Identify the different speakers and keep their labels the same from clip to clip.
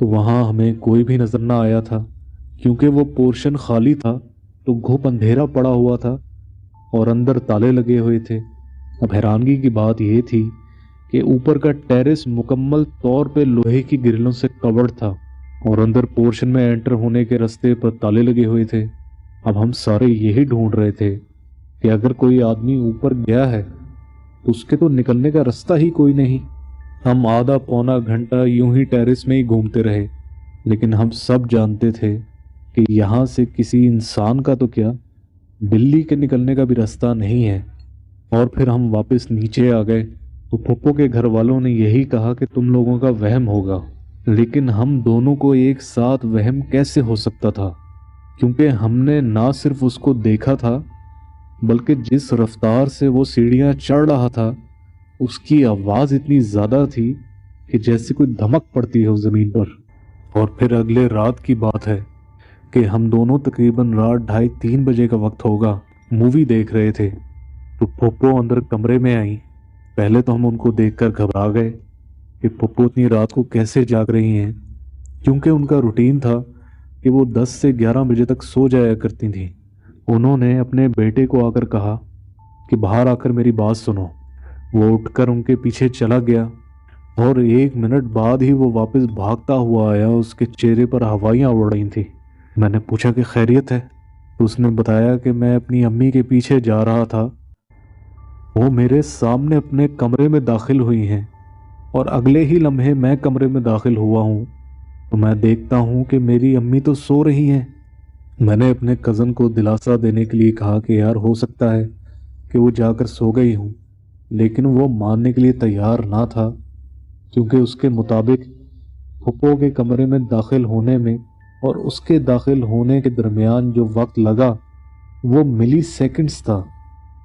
Speaker 1: تو وہاں ہمیں کوئی بھی نظر نہ آیا تھا، کیونکہ وہ پورشن خالی تھا تو گھوپ اندھیرا پڑا ہوا تھا اور اندر تالے لگے ہوئے تھے۔ اب حیرانگی کی بات یہ تھی کہ اوپر کا ٹیرس مکمل طور پہ لوہے کی گرلوں سے کورڈ تھا اور اندر پورشن میں انٹر ہونے کے راستے پر تالے لگے ہوئے تھے۔ اب ہم سارے یہی ڈھونڈ رہے تھے کہ اگر کوئی آدمی اوپر گیا ہے تو اس کے تو نکلنے کا راستہ ہی کوئی نہیں۔ ہم آدھا پونا گھنٹہ یوں ہی ٹیرس میں ہی گھومتے رہے، لیکن ہم سب جانتے تھے کہ یہاں سے کسی انسان کا تو کیا، بلی کے نکلنے کا بھی راستہ نہیں ہے۔ اور پھر ہم واپس نیچے آ گئے تو پھپھو کے گھر والوں نے یہی کہا کہ تم لوگوں کا وہم ہوگا، لیکن ہم دونوں کو ایک ساتھ وہم کیسے ہو سکتا تھا، کیونکہ ہم نے نہ صرف اس کو دیکھا تھا بلکہ جس رفتار سے وہ سیڑھیاں چڑھ رہا تھا اس کی آواز اتنی زیادہ تھی کہ جیسے کوئی دھمک پڑتی ہو زمین پر۔ اور پھر اگلے رات کی بات ہے کہ ہم دونوں تقریباً رات 2:30-3 بجے کا وقت ہوگا، مووی دیکھ رہے تھے تو پھپھو اندر کمرے میں آئیں۔ پہلے تو ہم ان کو دیکھ کر گھبرا گئے کہ پھپھو اتنی رات کو کیسے جاگ رہی ہیں، کیونکہ ان کا روٹین تھا کہ وہ 10 سے 11 بجے تک سو جایا کرتی تھیں۔ انہوں نے اپنے بیٹے کو آ کر کہا کہ باہر آ کر میری بات سنو۔ وہ اٹھ کر ان کے پیچھے چلا گیا اور 1 منٹ بعد ہی وہ واپس بھاگتا ہوا آیا، اس کے چہرے پر ہوائیاں اڑ رہی تھیں۔ میں نے پوچھا کہ خیریت ہے؟ تو اس نے بتایا کہ میں اپنی امی کے پیچھے جا رہا تھا، وہ میرے سامنے اپنے کمرے میں داخل ہوئی ہیں اور اگلے ہی لمحے میں کمرے میں داخل ہوا ہوں تو میں دیکھتا ہوں کہ میری امی تو سو رہی ہیں۔ میں نے اپنے کزن کو دلاسا دینے کے لیے کہا کہ یار ہو سکتا ہے کہ وہ جا کر سو گئی ہوں، لیکن وہ ماننے کے لیے تیار نہ تھا، کیونکہ اس کے مطابق پھپھو کے کمرے میں داخل ہونے میں اور اس کے داخل ہونے کے درمیان جو وقت لگا وہ ملی سیکنڈز تھا۔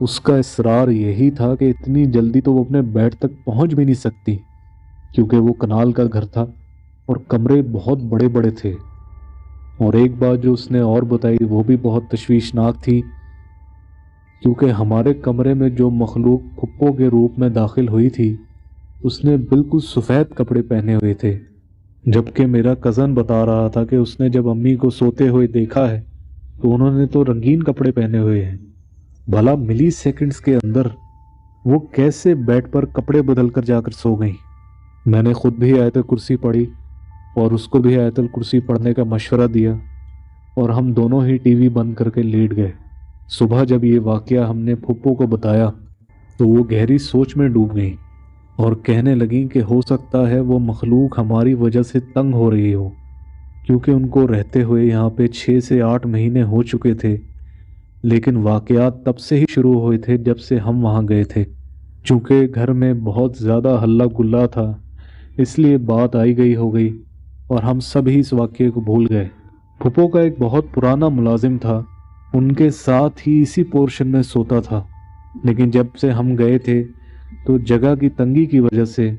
Speaker 1: اس کا اصرار یہی تھا کہ اتنی جلدی تو وہ اپنے بیڈ تک پہنچ بھی نہیں سکتی، کیونکہ وہ کنال کا گھر تھا اور کمرے بہت بڑے بڑے تھے۔ اور ایک بات جو اس نے اور بتائی وہ بھی بہت تشویشناک تھی، کیونکہ ہمارے کمرے میں جو مخلوق پھپھو کے روپ میں داخل ہوئی تھی اس نے بالکل سفید کپڑے پہنے ہوئے تھے، جبکہ میرا کزن بتا رہا تھا کہ اس نے جب امی کو سوتے ہوئے دیکھا ہے تو انہوں نے تو رنگین کپڑے پہنے ہوئے ہیں۔ بھلا ملی سیکنڈز کے اندر وہ کیسے بیڈ پر کپڑے بدل کر جا کر سو گئیں؟ میں نے خود بھی آیت الکرسی پڑھی اور اس کو بھی آیت الکرسی پڑھنے کا مشورہ دیا اور ہم دونوں ہی ٹی وی بند کر کے لیٹ گئے۔ صبح جب یہ واقعہ ہم نے پھپھو کو بتایا تو وہ گہری سوچ میں ڈوب گئیں اور کہنے لگیں کہ ہو سکتا ہے وہ مخلوق ہماری وجہ سے تنگ ہو رہی ہو، کیونکہ ان کو رہتے ہوئے یہاں پہ 6 سے 8 مہینے ہو چکے تھے، لیکن واقعات تب سے ہی شروع ہوئے تھے جب سے ہم وہاں گئے تھے۔ چونکہ گھر میں بہت زیادہ ہلہ گلا تھا اس لیے بات آئی گئی ہو گئی اور ہم سب ہی اس واقعے کو بھول گئے۔ پھپھو کا ایک بہت پرانا ملازم تھا، ان کے ساتھ ہی اسی پورشن میں سوتا تھا، لیکن جب سے ہم گئے تھے تو جگہ کی تنگی کی وجہ سے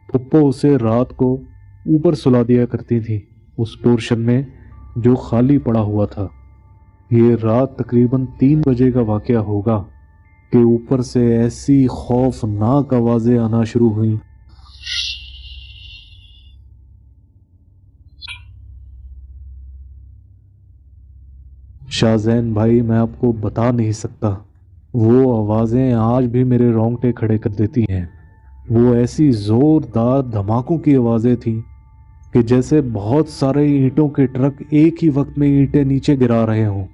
Speaker 1: پھپھو اسے رات کو اوپر سلا دیا کرتی تھی، اس پورشن میں جو خالی پڑا ہوا تھا۔ یہ رات تقریباً 3 بجے کا واقعہ ہوگا کہ اوپر سے ایسی خوفناک آوازیں آنا شروع ہوئیں۔ شاہ زین بھائی میں آپ کو بتا نہیں سکتا، وہ آوازیں آج بھی میرے رونگٹے کھڑے کر دیتی ہیں۔ وہ ایسی زوردار دھماکوں کی آوازیں تھیں کہ جیسے بہت سارے اینٹوں کے ٹرک ایک ہی وقت میں اینٹیں نیچے گرا رہے ہوں،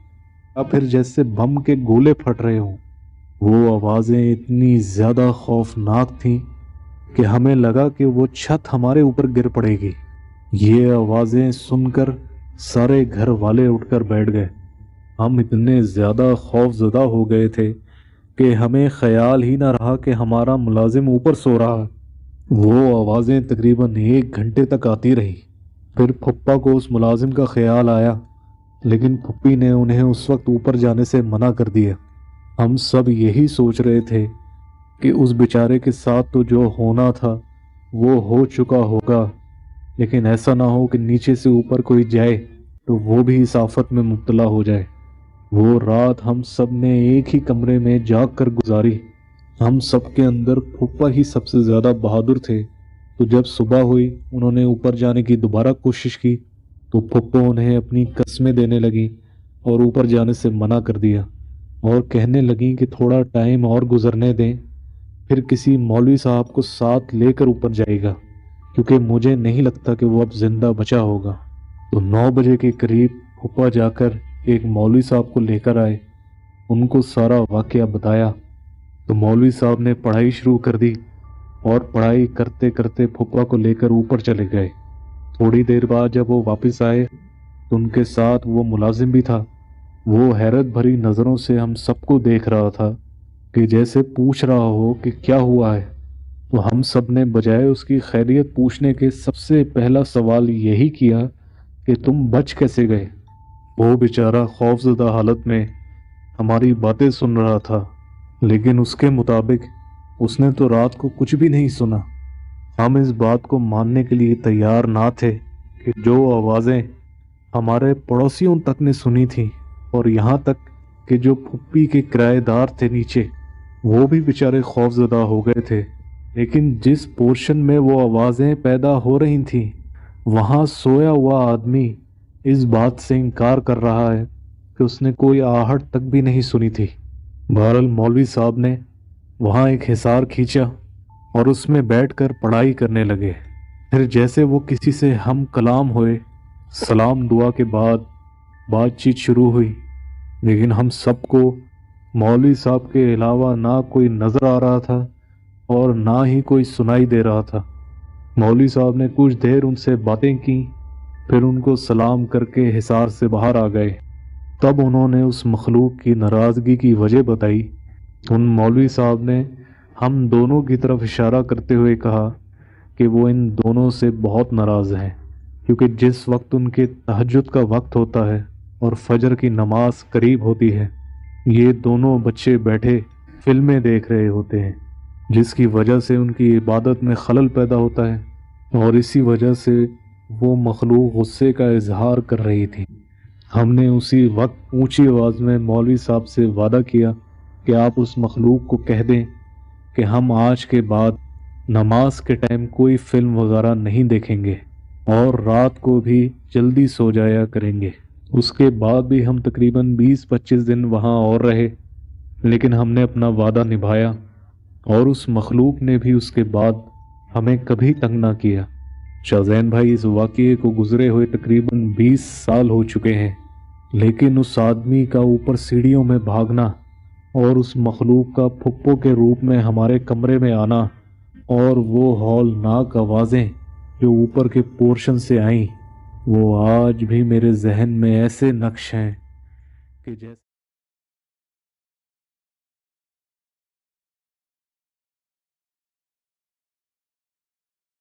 Speaker 1: یا پھر جیسے بم کے گولے پھٹ رہے ہوں۔ وہ آوازیں اتنی زیادہ خوفناک تھیں کہ ہمیں لگا کہ وہ چھت ہمارے اوپر گر پڑے گی۔ یہ آوازیں سن کر سارے گھر والے اٹھ کر بیٹھ گئے۔ ہم اتنے زیادہ خوف زدہ ہو گئے تھے کہ ہمیں خیال ہی نہ رہا کہ ہمارا ملازم اوپر سو رہا۔ وہ آوازیں تقریباً 1 گھنٹے تک آتی رہی۔ پھر پھپھا کو اس ملازم کا خیال آیا، لیکن پھپھی نے انہیں اس وقت اوپر جانے سے منع کر دیا۔ ہم سب یہی سوچ رہے تھے کہ اس بیچارے کے ساتھ تو جو ہونا تھا وہ ہو چکا ہوگا، لیکن ایسا نہ ہو کہ نیچے سے اوپر کوئی جائے تو وہ بھی اس آفت میں مبتلا ہو جائے۔ وہ رات ہم سب نے ایک ہی کمرے میں جاگ کر گزاری۔ ہم سب کے اندر پھپھا ہی سب سے زیادہ بہادر تھے، تو جب صبح ہوئی انہوں نے اوپر جانے کی دوبارہ کوشش کی تو پھپھو انہیں اپنی قسمیں دینے لگیں اور اوپر جانے سے منع کر دیا اور کہنے لگیں کہ تھوڑا ٹائم اور گزرنے دیں، پھر کسی مولوی صاحب کو ساتھ لے کر اوپر جائے گا، کیونکہ مجھے نہیں لگتا کہ وہ اب زندہ بچا ہوگا۔ تو 9 بجے کے قریب پھپھا جا کر ایک مولوی صاحب کو لے کر آئے، ان کو سارا واقعہ بتایا تو مولوی صاحب نے پڑھائی شروع کر دی اور پڑھائی کرتے کرتے پھپھا کو لے کر اوپر چلے گئے۔ تھوڑی دیر بعد جب وہ واپس آئے تو ان کے ساتھ وہ ملازم بھی تھا۔ وہ حیرت بھری نظروں سے ہم سب کو دیکھ رہا تھا کہ جیسے پوچھ رہا ہو کہ کیا ہوا ہے۔ تو ہم سب نے بجائے اس کی خیریت پوچھنے کے سب سے پہلا سوال یہی کیا کہ تم بچ کیسے گئے؟ وہ بیچارہ خوفزدہ حالت میں ہماری باتیں سن رہا تھا، لیکن اس کے مطابق اس نے تو رات کو کچھ بھی نہیں سنا۔ ہم اس بات کو ماننے کے لیے تیار نہ تھے کہ جو آوازیں ہمارے پڑوسیوں تک نے سنی تھیں اور یہاں تک کہ جو پھپھی کے کرایہ دار تھے نیچے، وہ بھی بیچارے خوفزدہ ہو گئے تھے۔ لیکن جس پورشن میں وہ آوازیں پیدا ہو رہی تھیں وہاں سویا ہوا آدمی اس بات سے انکار کر رہا ہے کہ اس نے کوئی آہٹ تک بھی نہیں سنی تھی۔ بہرحال مولوی صاحب نے وہاں ایک حصار کھینچا اور اس میں بیٹھ کر پڑھائی کرنے لگے۔ پھر جیسے وہ کسی سے ہم کلام ہوئے، سلام دعا کے بعد بات چیت شروع ہوئی، لیکن ہم سب کو مولوی صاحب کے علاوہ نہ کوئی نظر آ رہا تھا اور نہ ہی کوئی سنائی دے رہا تھا۔ مولوی صاحب نے کچھ دیر ان سے باتیں کی، پھر ان کو سلام کر کے حصار سے باہر آ گئے۔ تب انہوں نے اس مخلوق کی ناراضگی کی وجہ بتائی۔ ان مولوی صاحب نے ہم دونوں کی طرف اشارہ کرتے ہوئے کہا کہ وہ ان دونوں سے بہت ناراض ہیں، کیونکہ جس وقت ان کے تہجد کا وقت ہوتا ہے اور فجر کی نماز قریب ہوتی ہے، یہ دونوں بچے بیٹھے فلمیں دیکھ رہے ہوتے ہیں، جس کی وجہ سے ان کی عبادت میں خلل پیدا ہوتا ہے، اور اسی وجہ سے وہ مخلوق غصے کا اظہار کر رہی تھی۔ ہم نے اسی وقت اونچی آواز میں مولوی صاحب سے وعدہ کیا کہ آپ اس مخلوق کو کہہ دیں کہ ہم آج کے بعد نماز کے ٹائم کوئی فلم وغیرہ نہیں دیکھیں گے اور رات کو بھی جلدی سو جایا کریں گے۔ اس کے بعد بھی ہم تقریباً 20-25 دن وہاں اور رہے، لیکن ہم نے اپنا وعدہ نبھایا اور اس مخلوق نے بھی اس کے بعد ہمیں کبھی تنگ نہ کیا۔ شاہزین بھائی، اس واقعے کو گزرے ہوئے تقریباً 20 سال ہو چکے ہیں، لیکن اس آدمی کا اوپر سیڑھیوں میں بھاگنا اور اس مخلوق کا پھپھو کے روپ میں ہمارے کمرے میں آنا اور وہ ہولناک آوازیں جو اوپر کے پورشن سے آئیں، وہ آج بھی میرے ذہن میں ایسے نقش ہیں کہ جیسے